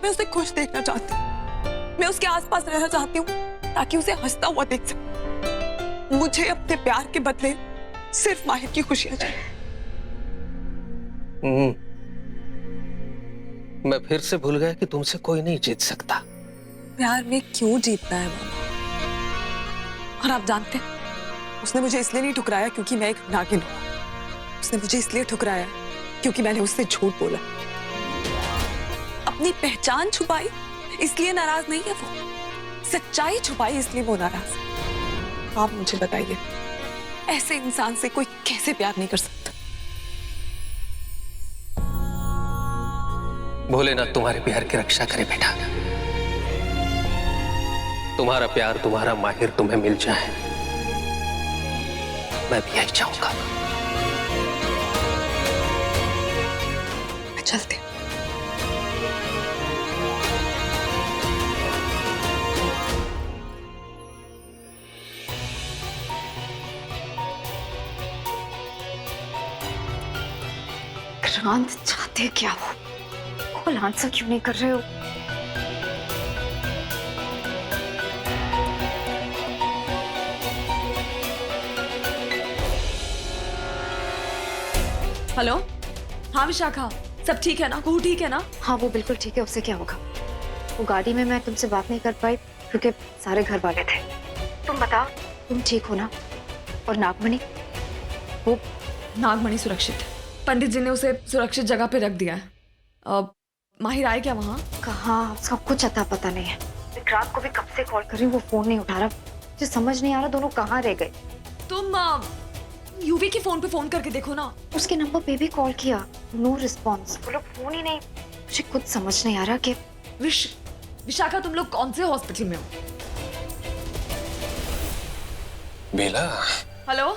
मैं उसे खुश देखना चाहती हूँ। मैं उसके आसपास रहना चाहती हूँ ताकि उसे हंसता हुआ देख सकूं। मुझे अपने प्यार के बदले सिर्फ माहिर की खुशियां चाहिए। मैं फिर से भूल गया कि तुमसे कोई नहीं जीत सकता। प्यार में क्यों जीतना है मामा? और आप जानते हैं, उसने मुझे इसलिए नहीं ठुकराया क्योंकि मैं एक नागिन हूं। उसने मुझे इसलिए ठुकराया क्योंकि मैंने उससे झूठ बोला। अपनी पहचान छुपाई इसलिए नाराज नहीं है वो, सच्चाई छुपाई इसलिए वो नाराज है। आप मुझे बताइए, ऐसे इंसान से कोई कैसे प्यार नहीं कर सकता? भोलेनाथ तुम्हारे प्यार की रक्षा करे बेटा। तुम्हारा प्यार, तुम्हारा माहिर तुम्हें मिल जाए, मैं भी यही चाहूंगा। मैं चलती हूँ। क्रांत चाहते क्या हो? कॉल आंसर क्यों नहीं कर रहे हो? हेलो, हाँ विशाखा, सब ठीक है ना? कुहू ठीक है ना? हाँ वो बिल्कुल ठीक है, उससे क्या होगा? वो गाड़ी में मैं तुमसे बात नहीं कर पाई क्योंकि सारे घर वाले थे। तुम बताओ, तुम ठीक हो ना? और नागमणि? वो नागमणि सुरक्षित है। पंडित जी ने उसे सुरक्षित जगह पे रख दिया है। माहिर आए क्या वहाँ? कहाँ, उसका कुछ अता पता नहीं है। विक्रांत को भी कब से कॉल कर रही हूँ, वो फोन नहीं उठा रहा। मुझे समझ नहीं आ रहा दोनों कहाँ रह गए। तुम यूवी के फोन पे फोन करके देखो ना। उसके नंबर पे भी कॉल किया, नो रिस्पॉन्स। वो लोग फोन ही नहीं। मुझे कुछ समझ नहीं आ रहा कि विशाखा तुम लोग कौन से हॉस्पिटल में हो? बेला। हेलो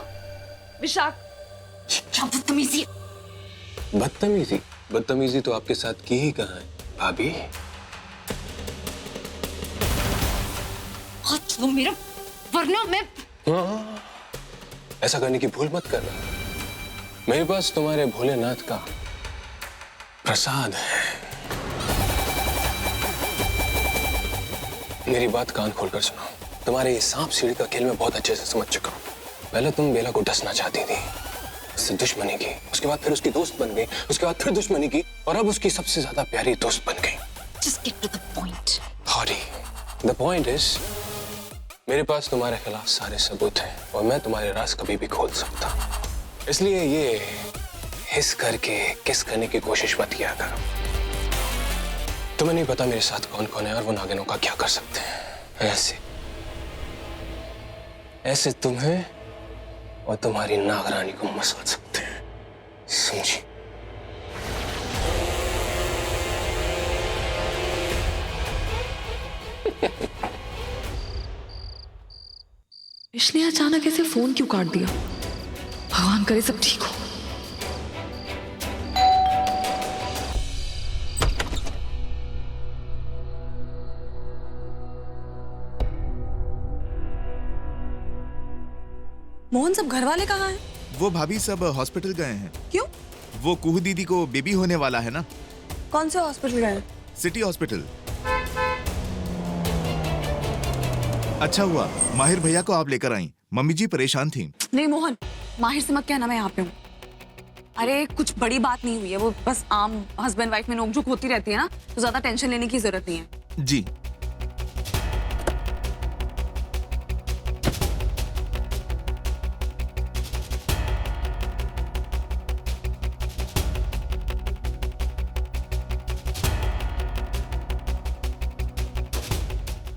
विशाख। क्या बदतमीजी! बदतमीजी? बदतमीजी तो आपके साथ की ही कहाँ है भाभी? मेरा वरना मैं हाँ, ऐसा करने की भूल मत करना। मेरे पास तुम्हारे भोलेनाथ का प्रसाद है। मेरी बात कान खोलकर सुनो। तुम्हारे ये सांप सीढ़ी का खेल मैं बहुत अच्छे से समझ चुका हूँ। पहले तुम बेला को डसना चाहती थी, उससे दुश्मनी की, उसके बाद फिर उसकी दोस्त बन गई, उसके बाद फिर दुश्मनी की, और अब उसकी सबसे ज्यादा प्यारी दोस्त बन गई। Just get to the point. हॉरी, the point is, मेरे पास तुम्हारे खिलाफ सारे सबूत हैं और मैं तुम्हारे राज कभी भी खोल सकता हूं। इसलिए ये हिस करके किस करने की कोशिश मत किया करो। तुम्हें नहीं पता मेरे साथ कौन कौन है और वो नागिनों का क्या कर सकते हैं। ऐसे तुम्हें और तुम्हारी नागरानी को मसल सकते हैं, समझी? इसने अचानक ऐसे फोन क्यों काट दिया? भगवान करे सब ठीक हो। मोहन, सब घर वाले कहाँ हैं? वो भाभी सब हॉस्पिटल गए हैं। क्यों? वो कुहू दीदी को बेबी होने वाला है ना। कौन से हॉस्पिटल गए? City hospital. अच्छा हुआ माहिर भैया को आप लेकर आई, मम्मी जी परेशान थी। नहीं मोहन, माहिर से मत कहना मैं यहाँ पे हूँ। अरे कुछ बड़ी बात नहीं हुई है, वो बस आम हस्बैंड वाइफ में नोकझोंक होती रहती है ना, तो ज्यादा टेंशन लेने की जरूरत नहीं है। जी।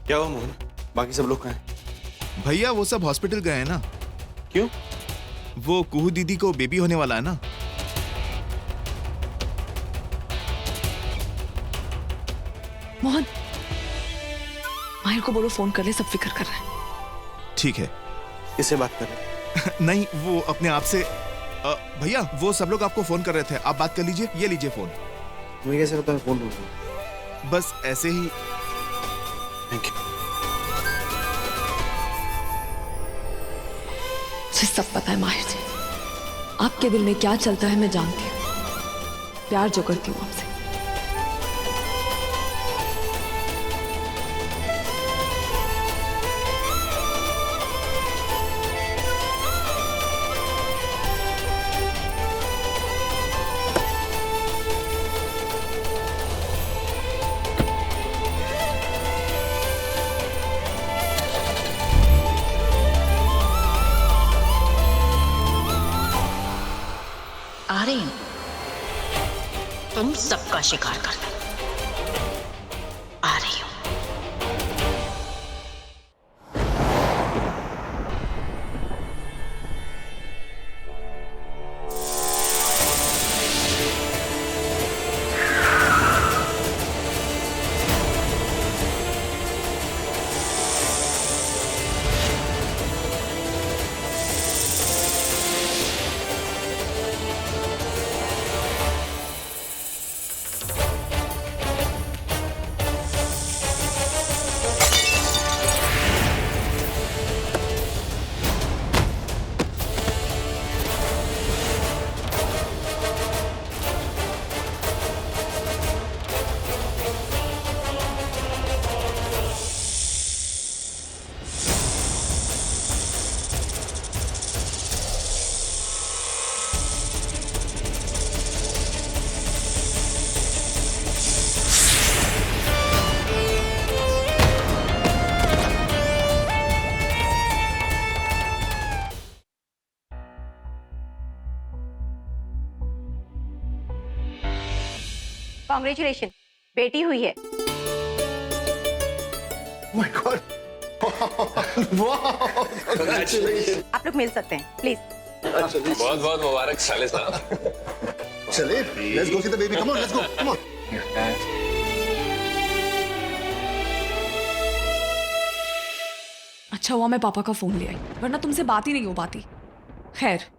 क्या हुआ मोहन? बाकी सब लोग कहाँ हैं? भैया वो सब हॉस्पिटल गए हैं ना। क्यों? वो कुहू दीदी को बेबी होने वाला है ना। मोहन, माहिर को बोलो फोन कर ले, सब फिक्र कर रहे हैं। ठीक है। किससे बात कर रहे हैं? नहीं वो अपने आप से। भैया वो सब लोग आपको फोन कर रहे थे, आप बात कर लीजिए। ये लीजिए फोन। तुम्हें कैसे पता मैं फोन कर रहा हूँ? बस ऐसे ही। Thank you. मुझे सब पता है माहिर जी, आपके दिल में क्या चलता है मैं जानती हूँ। प्यार जो करती हूँ आपसे। तुम सबका शिकार करना। आ रही हूं। कॉन्ग्रेचुलेशन, बेटी हुई है। माय गॉड, आप लोग मिल सकते हैं प्लीज। बहुत बहुत मुबारक साले साहब। चले, let's go see the baby, come on, let's go, come on. अच्छा हुआ मैं पापा का फोन ले आई, वरना तुमसे बात ही नहीं हो पाती। खैर,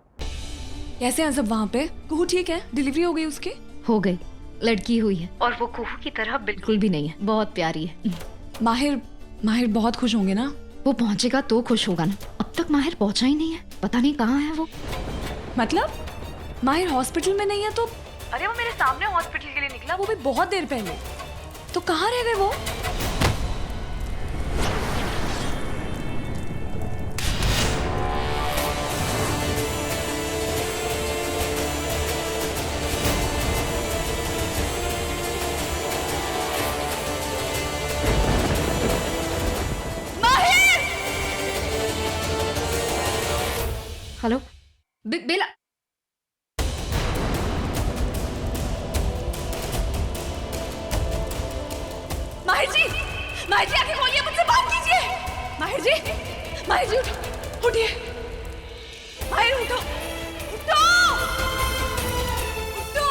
कैसे हैं सब वहाँ पे? कुहू ठीक है? डिलीवरी हो गई उसकी? हो गई, लड़की हुई है और वो कुहू की तरह बिल्कुल भी नहीं है, बहुत प्यारी है। माहिर बहुत खुश होंगे ना? वो पहुंचेगा तो खुश होगा ना। अब तक माहिर पहुंचा ही नहीं है, पता नहीं कहाँ है वो। मतलब माहिर हॉस्पिटल में नहीं है तो? अरे वो मेरे सामने हॉस्पिटल के लिए निकला, वो भी बहुत देर पहले। तो कहाँ रह गए वो? हेलो बेला, माहिर जी आके बोलिए, मुझसे बात कीजिए। माहिर जी उठो, उठिए। माहिर उठो, उठो, उठो।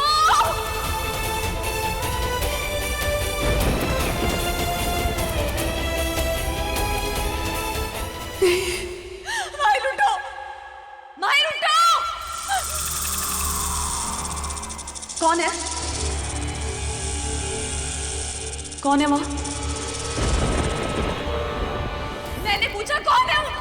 माहिर उठो, माहिर उठो। कौन है? कौन है वो? मैंने पूछा कौन है वो?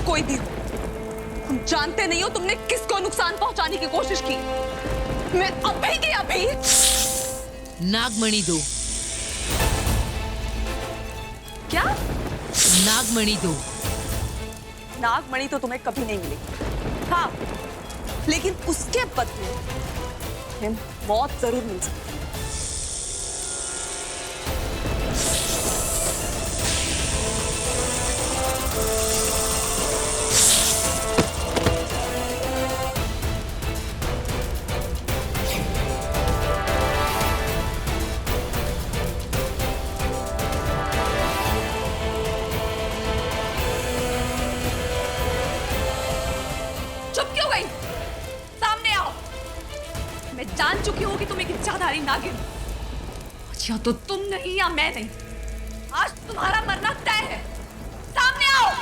कोई भी हो, तुम जानते नहीं हो तुमने किसको नुकसान पहुंचाने की कोशिश की। मैं अभी की अभी नागमणि दो। क्या? नागमणि दो। नागमणि तो तुम्हें कभी नहीं मिलेगी। हाँ, लेकिन उसके बदले तुम्हें मौत जरूर मिल सकती है। जान चुकी हो कि तुम एक इच्छाधारी नागिन, या तो तुम नहीं या मैं नहीं। आज तुम्हारा मरना तय है। सामने आओ।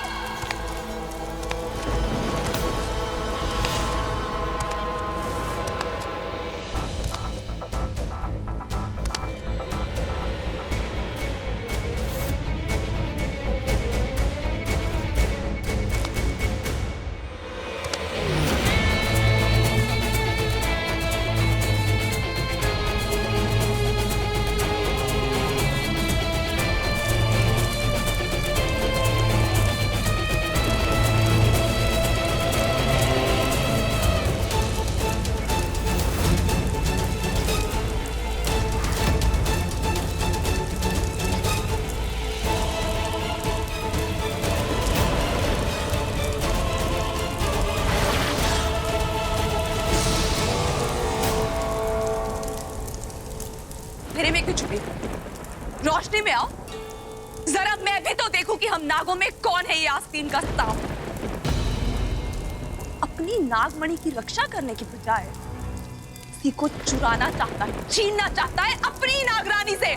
मेरे में क्यों छुपी? रोशनी में आओ, जरा मैं भी तो देखूं कि हम नागों में कौन है ये आस्तीन का सांप। अपनी नागमणि की रक्षा करने की बजाय किसी को चुराना चाहता है, छीनना चाहता है अपनी नागरानी से।